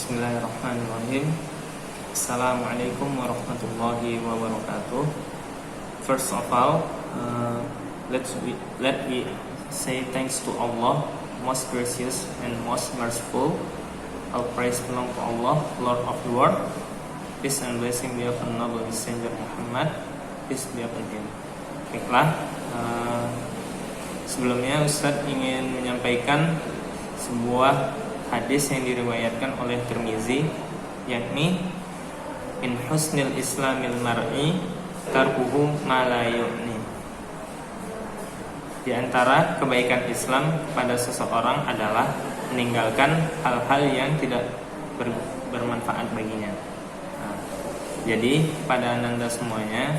Bismillahirrahmanirrahim. Assalamualaikum warahmatullahi wabarakatuh. First of all, let me say thanks to Allah, most gracious and most merciful. All praise belong to Allah, Lord of the world. Peace and blessing be upon noble messenger Muhammad. Peace be upon him. Baiklah, sebelumnya Ustadz ingin menyampaikan sebuah hadis yang diriwayatkan oleh Tirmizi, yakni in husnil islamil mar'i tarkuhu ma la yu'ni. Di antara kebaikan Islam pada seseorang adalah meninggalkan hal-hal yang tidak bermanfaat baginya. Nah, jadi pada Ananda semuanya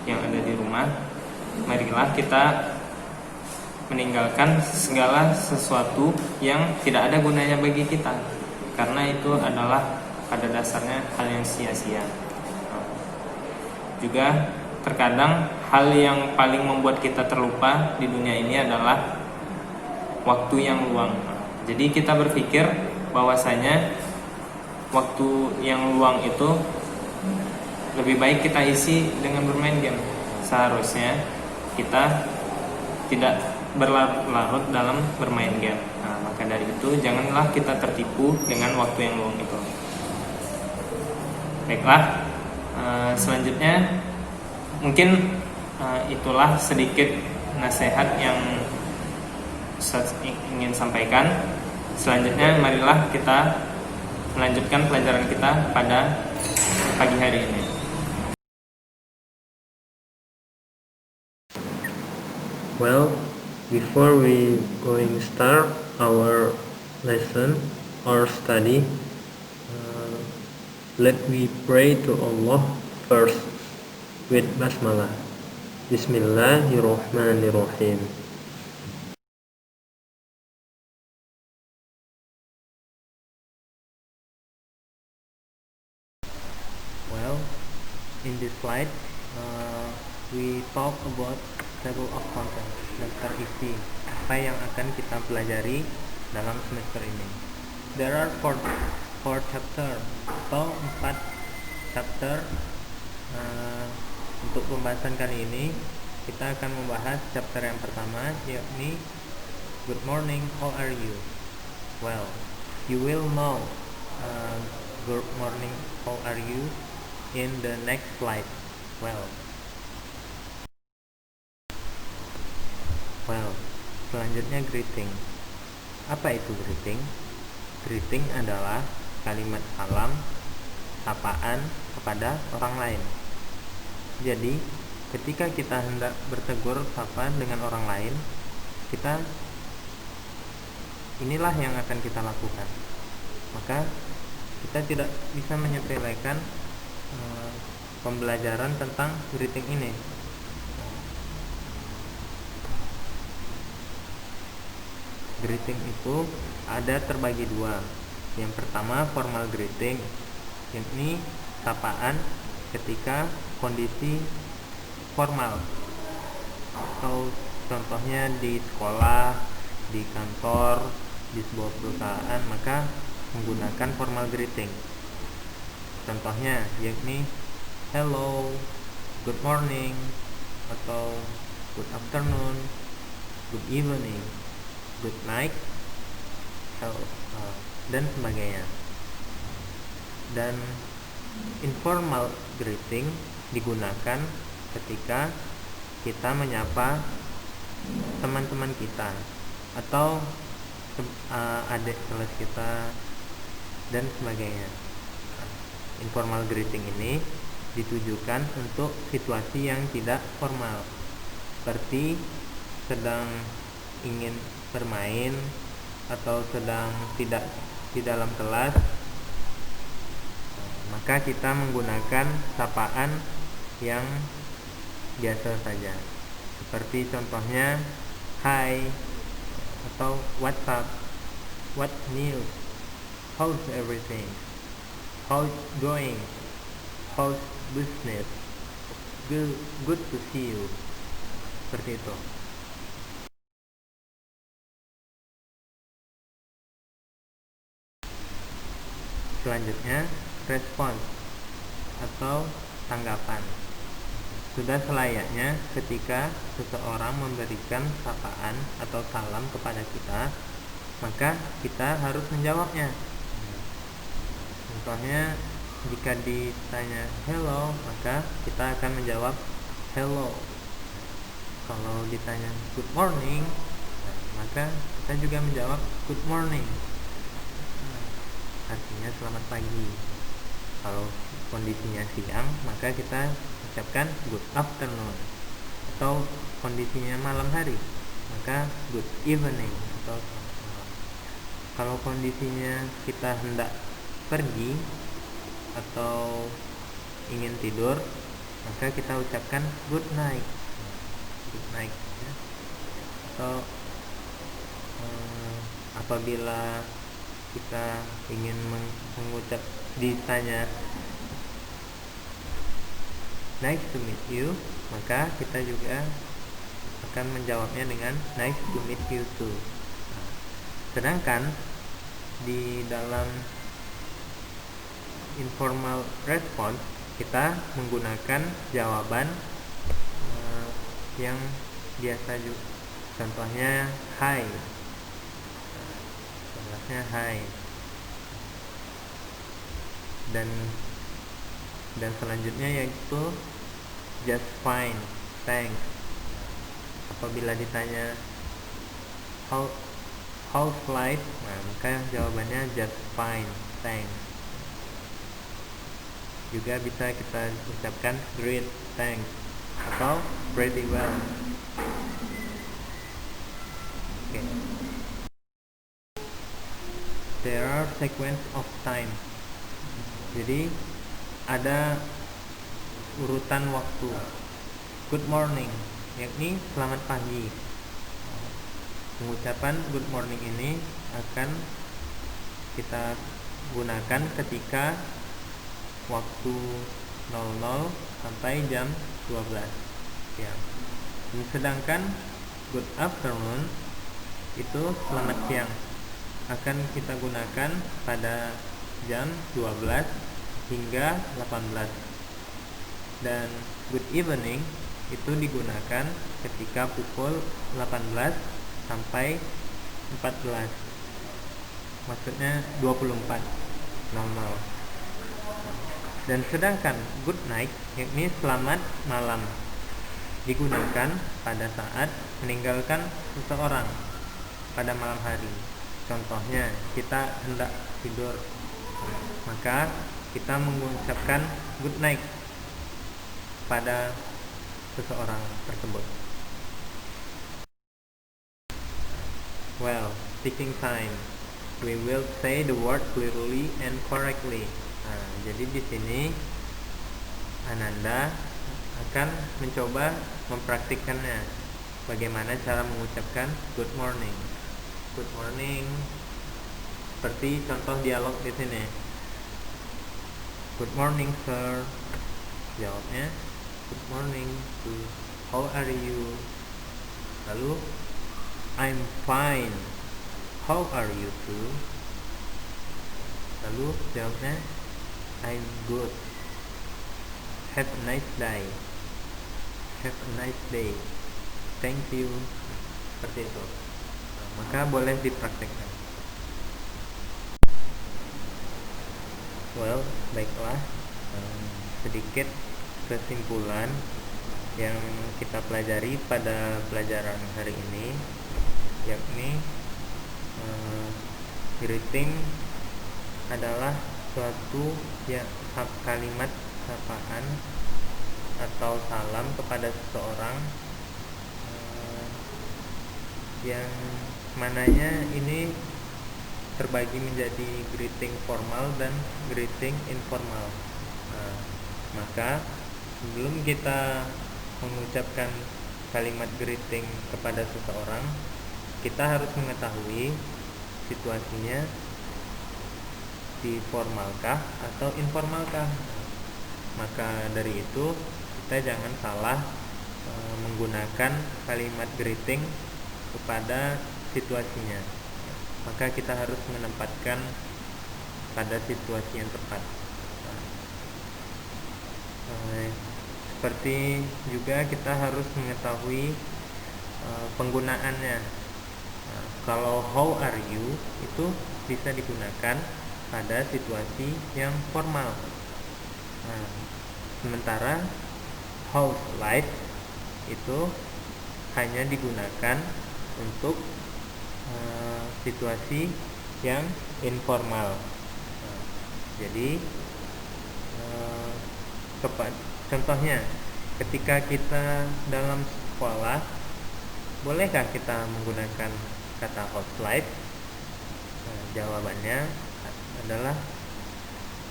yang ada di rumah, marilah kita meninggalkan segala sesuatu yang tidak ada gunanya bagi kita, karena itu adalah pada dasarnya hal yang sia-sia. Juga terkadang hal yang paling membuat kita terlupa di dunia ini adalah waktu yang luang. Jadi kita berpikir bahwasanya waktu yang luang itu lebih baik kita isi dengan bermain game. Seharusnya kita tidak berlarut-larut dalam bermain game. Nah, maka dari itu janganlah kita tertipu dengan waktu yang luang itu. Baiklah, selanjutnya mungkin itulah sedikit nasihat yang Ustaz ingin sampaikan. Selanjutnya marilah kita melanjutkan pelajaran kita pada pagi hari ini. Well, before we going start our lesson or study, let me pray to Allah first with basmalah. Bismillahirrahmanirrahim. Well, in this slide, we talk about table of contents, daftar isi apa yang akan kita pelajari dalam semester ini. There are four chapter atau 4 chapter. Untuk pembahasan kali ini kita akan membahas chapter yang pertama, yakni Good morning, how are you? Well, you will know good morning, how are you in the next slide. Well, selanjutnya greeting. Apa itu greeting? Greeting adalah kalimat salam, sapaan kepada orang lain. Jadi, ketika kita hendak bertegur sapa dengan orang lain, inilah yang akan kita lakukan. Maka kita tidak bisa menyepelekan pembelajaran tentang greeting ini. Greeting itu ada terbagi dua. Yang pertama formal greeting, yakni sapaan ketika kondisi formal, atau contohnya di sekolah, di kantor, di sebuah perusahaan, maka menggunakan formal greeting. Contohnya yakni hello, good morning, atau good afternoon, good evening, good night, dan sebagainya. Dan informal greeting digunakan ketika kita menyapa teman-teman kita atau adik kelas kita dan sebagainya. Informal greeting ini ditujukan untuk situasi yang tidak formal, seperti sedang ingin bermain atau sedang tidak di dalam kelas, maka kita menggunakan sapaan yang biasa saja, seperti contohnya hi atau what's up, what news, how's everything, how's going, how's business, good to see you, seperti itu. Selanjutnya, response atau tanggapan. Sudah selayaknya ketika seseorang memberikan sapaan atau salam kepada kita, maka kita harus menjawabnya. Contohnya, jika ditanya hello, maka kita akan menjawab hello. Kalau ditanya good morning, maka kita juga menjawab good morning. Artinya selamat pagi. Kalau kondisinya siang, maka kita ucapkan good afternoon. Atau kondisinya malam hari, maka good evening atau selamat malam. Kalau kondisinya kita hendak pergi atau ingin tidur, maka kita ucapkan good night. Good night ya. Atau apabila kita ingin mengucap ditanya nice to meet you, maka kita juga akan menjawabnya dengan nice to meet you too. Sedangkan di dalam informal response kita menggunakan jawaban yang biasa juga. Contohnya hi. Hai. Dan selanjutnya yaitu just fine, thanks. Apabila ditanya how's life, maka jawabannya just fine, thanks. Juga bisa kita ucapkan great, thanks, atau pretty well. Okay. There are sequence of time. Jadi ada urutan waktu. Good morning, yakni selamat pagi. Pengucapan good morning ini akan kita gunakan ketika waktu 00 sampai jam 12 siang. Sedangkan good afternoon itu selamat siang akan kita gunakan pada jam 12 hingga 18. Dan good evening itu digunakan ketika pukul 18 sampai 14. Maksudnya 24:00. Dan sedangkan good night yakni selamat malam digunakan pada saat meninggalkan seseorang pada malam hari. Contohnya, kita hendak tidur, maka kita mengucapkan good night pada seseorang tersebut. Well, speaking time, we will say the word clearly and correctly. Jadi di sini Ananda akan mencoba mempraktikkannya. Bagaimana cara mengucapkan good morning. Good morning, seperti contoh dialog di sini. Good morning, sir. Jawabnya, good morning to. How are you? Lalu, I'm fine. How are you too? Lalu jawabnya, I'm good. Have a nice day. Have a nice day. Thank you. Seperti itu. Maka boleh dipraktekkan. Well, baiklah, sedikit kesimpulan yang kita pelajari pada pelajaran hari ini, yakni greeting adalah suatu kalimat sapaan atau salam kepada seseorang yang mananya ini terbagi menjadi greeting formal dan greeting informal. Maka sebelum kita mengucapkan kalimat greeting kepada seseorang, kita harus mengetahui situasinya di formalkah atau informalkah. Maka dari itu kita jangan salah menggunakan kalimat greeting kepada situasinya. Maka kita harus menempatkan pada situasi yang tepat. Seperti juga kita harus mengetahui penggunaannya. Kalau how are you itu bisa digunakan pada situasi yang formal. Sementara how's life itu hanya digunakan untuk situasi yang informal. Jadi contohnya ketika kita dalam sekolah, bolehkah kita menggunakan kata how's life? Jawabannya adalah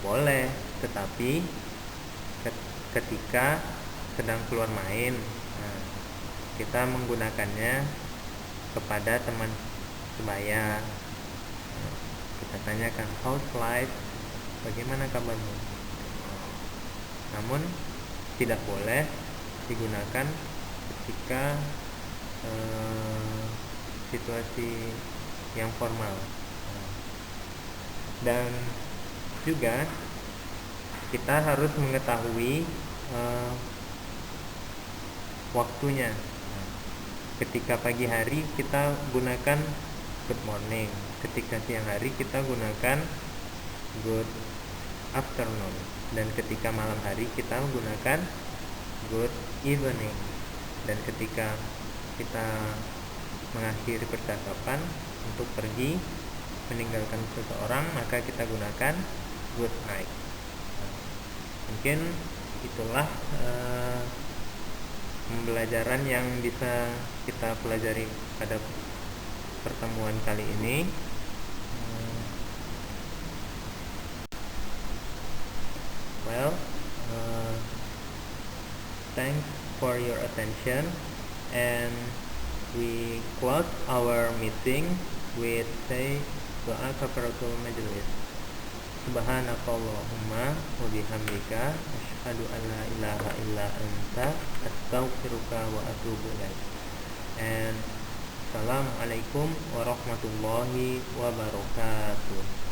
boleh, tetapi ketika sedang keluar main, kita menggunakannya kepada teman sebaya. Kita tanyakan how's life, bagaimana kabarmu? Namun tidak boleh digunakan ketika situasi yang formal. Dan juga kita harus mengetahui waktunya. Ketika pagi hari kita gunakan good morning, ketika siang hari kita gunakan good afternoon, dan ketika malam hari kita menggunakan good evening. Dan ketika kita mengakhiri percakapan untuk pergi meninggalkan seseorang, maka kita gunakan good night. Mungkin itulah pembelajaran yang bisa kita pelajari pada pertemuan kali ini. Thanks for your attention, and we close our meeting with say doa kafaratul majlis. Subhanakallahumma wa bihamdika asyhadu an la ilaha illa anta astaghfiruka wa atubu ilaik. And assalamualaikum warahmatullahi wabarakatuh.